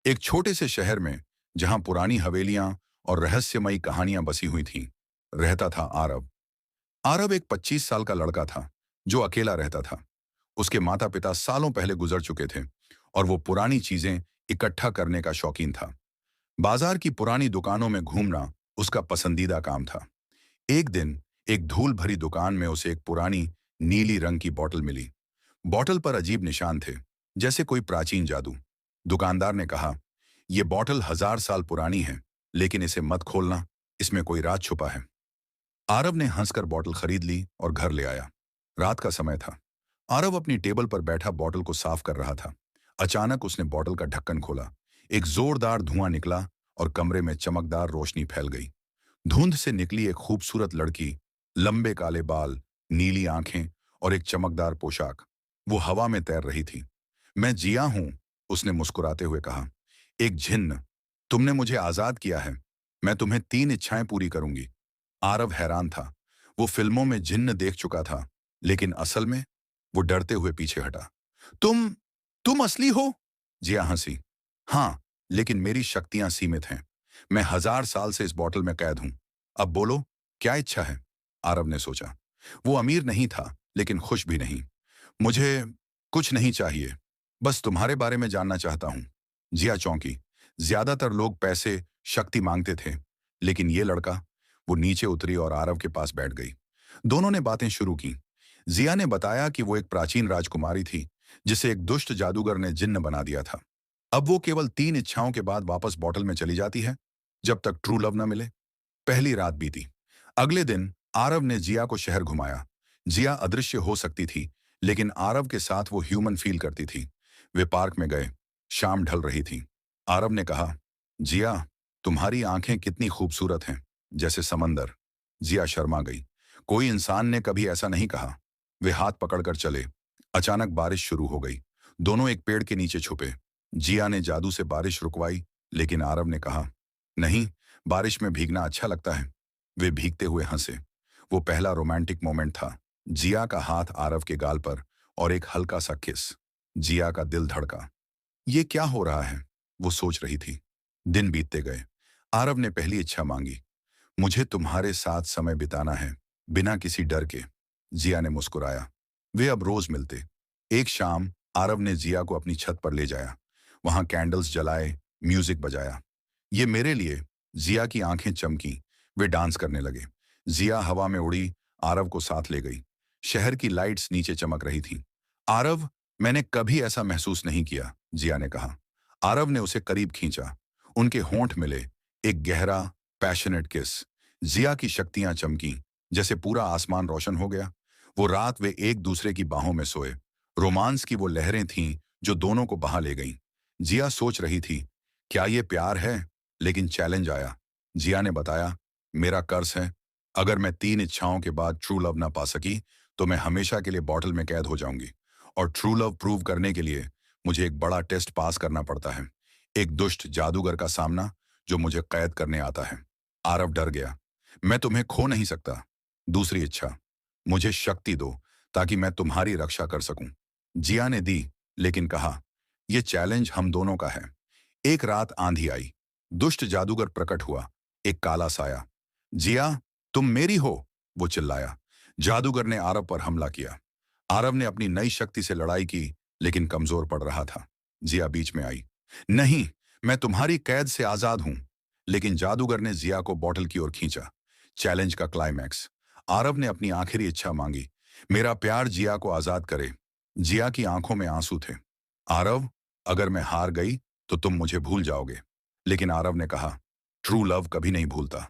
एक छोटे से शहर में, जहां पुरानी हवेलियां और रहस्यमयी कहानियां बसी हुई थीं, रहता था आरव। आरव एक 25 साल का लड़का था जो अकेला रहता था। उसके माता पिता सालों पहले गुजर चुके थे और वो पुरानी चीजें इकट्ठा करने का शौकीन था। बाजार की पुरानी दुकानों में घूमना उसका पसंदीदा काम था। एक दिन एक धूल भरी दुकान में उसे एक पुरानी नीली रंग की बोतल मिली। बोतल पर अजीब निशान थे, जैसे कोई प्राचीन जादू। दुकानदार ने कहा, यह बोतल 1000 साल पुरानी है, लेकिन इसे मत खोलना, इसमें कोई राज छुपा है। आरव ने हंसकर बोतल खरीद ली और घर ले आया। रात का समय था। आरव अपनी टेबल पर बैठा बोतल को साफ कर रहा था। अचानक उसने बोतल का ढक्कन खोला। एक जोरदार धुआं निकला और कमरे में चमकदार रोशनी फैल गई। धुंध से निकली एक खूबसूरत लड़की, लंबे काले बाल, नीली आंखें और एक चमकदार पोशाक। वो हवा में तैर रही थी। मैं जिया हूं, उसने मुस्कुराते हुए कहा। एक जिन्न, तुमने मुझे आजाद किया है। मैं तुम्हें 3 इच्छाएं पूरी करूंगी। आरव हैरान था। वो फिल्मों में जिन्न देख चुका था, लेकिन असल में वो डरते हुए पीछे हटा। तुम तुम असली हो? जिया हंसी। हाँ, लेकिन मेरी शक्तियां सीमित हैं। मैं 1000 साल से इस बोतल में कैद हूं। अब बोलो, क्या इच्छा है? आरव ने सोचा। वो अमीर नहीं था, लेकिन खुश भी नहीं। मुझे कुछ नहीं चाहिए, बस तुम्हारे बारे में जानना चाहता हूं। जिया चौंकी। ज्यादातर लोग पैसे, शक्ति मांगते थे, लेकिन ये लड़का। वो नीचे उतरी और आरव के पास बैठ गई। दोनों ने बातें शुरू की। जिया ने बताया कि वो एक प्राचीन राजकुमारी थी, जिसे एक दुष्ट जादूगर ने जिन्न बना दिया था। अब वो केवल 3 इच्छाओं के बाद वापस बोतल में चली जाती है, जब तक ट्रू लव न मिले। पहली रात बीती। अगले दिन आरव ने जिया को शहर घुमाया। जिया अदृश्य हो सकती थी, लेकिन आरव के साथ वो ह्यूमन फील करती थी। वे पार्क में गए। शाम ढल रही थी। आरव ने कहा, जिया, तुम्हारी आंखें कितनी खूबसूरत हैं, जैसे समंदर। जिया शर्मा गई। कोई इंसान ने कभी ऐसा नहीं कहा। वे हाथ पकड़कर चले। अचानक बारिश शुरू हो गई। दोनों एक पेड़ के नीचे छुपे। जिया ने जादू से बारिश रुकवाई, लेकिन आरव ने कहा, नहीं, बारिश में भीगना अच्छा लगता है। वे भीगते हुए हंसे। वो पहला रोमांटिक मोमेंट था। जिया का हाथ आरव के गाल पर और एक हल्का सा किस। जिया का दिल धड़का। ये क्या हो रहा है? वो सोच रही थी। दिन बीतते गए। आरव ने पहली इच्छा मांगी, मुझे तुम्हारे साथ समय बिताना है, बिना किसी डर के। जिया ने मुस्कुराया। वे अब रोज मिलते। एक शाम आरव ने जिया को अपनी छत पर ले जाया। वहां कैंडल्स जलाए, म्यूजिक बजाया। ये मेरे लिए। जिया की आंखें चमकी। वे डांस करने लगे। जिया हवा में उड़ी, आरव को साथ ले गई। शहर की लाइट्स नीचे चमक रही थी। आरव, मैंने कभी ऐसा महसूस नहीं किया, जिया ने कहा। आरव ने उसे करीब खींचा। उनके होंठ मिले। एक गहरा, पैशनेट किस। जिया की शक्तियां चमकी, जैसे पूरा आसमान रोशन हो गया। वो रात वे एक दूसरे की बाहों में सोए। रोमांस की वो लहरें थीं जो दोनों को बहा ले गईं। जिया सोच रही थी, क्या ये प्यार है? लेकिन चैलेंज आया। जिया ने बताया, मेरा कर्ज है। अगर मैं 3 इच्छाओं के बाद ट्रू लव ना पा सकी, तो मैं हमेशा के लिए बॉटल में कैद हो जाऊंगी। और ट्रू लव प्रूव करने के लिए मुझे एक बड़ा टेस्ट पास करना पड़ता है। एक दुष्ट जादूगर का सामना, जो मुझे कैद करने आता है। आरव डर गया। मैं तुम्हें खो नहीं सकता। दूसरी इच्छा, मुझे शक्ति दो, ताकि मैं तुम्हारी रक्षा कर सकूं। जिया ने दी, लेकिन कहा, यह चैलेंज हम दोनों का है। एक रात आंधी आई। दुष्ट जादूगर प्रकट हुआ, एक काला साया। जिया, तुम मेरी हो, वो चिल्लाया। जादूगर ने आरव पर हमला किया। आरव ने अपनी नई शक्ति से लड़ाई की, लेकिन कमजोर पड़ रहा था। जिया बीच में आई। नहीं, मैं तुम्हारी कैद से आजाद हूं। लेकिन जादूगर ने जिया को बॉटल की ओर खींचा। चैलेंज का क्लाइमैक्स। आरव ने अपनी आखिरी इच्छा मांगी, मेरा प्यार जिया को आजाद करे। जिया की आंखों में आंसू थे। आरव, अगर मैं हार गई तो तुम मुझे भूल जाओगे। लेकिन आरव ने कहा, ट्रू लव कभी नहीं भूलता।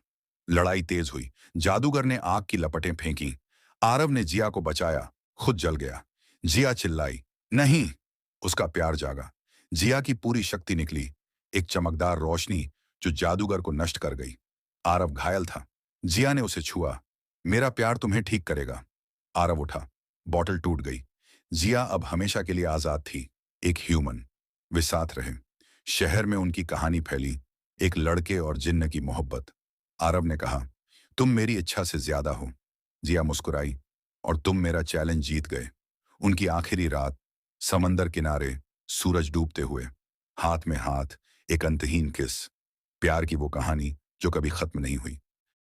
लड़ाई तेज हुई। जादूगर ने आग की लपटें फेंकी। आरव ने जिया को बचाया, खुद जल गया। जिया चिल्लाई, नहीं। उसका प्यार जागा। जिया की पूरी शक्ति निकली, एक चमकदार रोशनी जो जादूगर को नष्ट कर गई। आरव घायल था। जिया ने उसे छुआ। मेरा प्यार तुम्हें ठीक करेगा। आरव उठा। बॉटल टूट गई। जिया अब हमेशा के लिए आजाद थी, एक ह्यूमन। वे साथ रहे। शहर में उनकी कहानी फैली, एक लड़के और जिन्न की मोहब्बत। आरव ने कहा, तुम मेरी इच्छा से ज्यादा हो। जिया मुस्कुराई, और तुम मेरा चैलेंज जीत गए। उनकी आखिरी रात, समंदर किनारे, सूरज डूबते हुए, हाथ में हाथ, एक अंतहीन किस, प्यार की वो कहानी जो कभी खत्म नहीं हुई।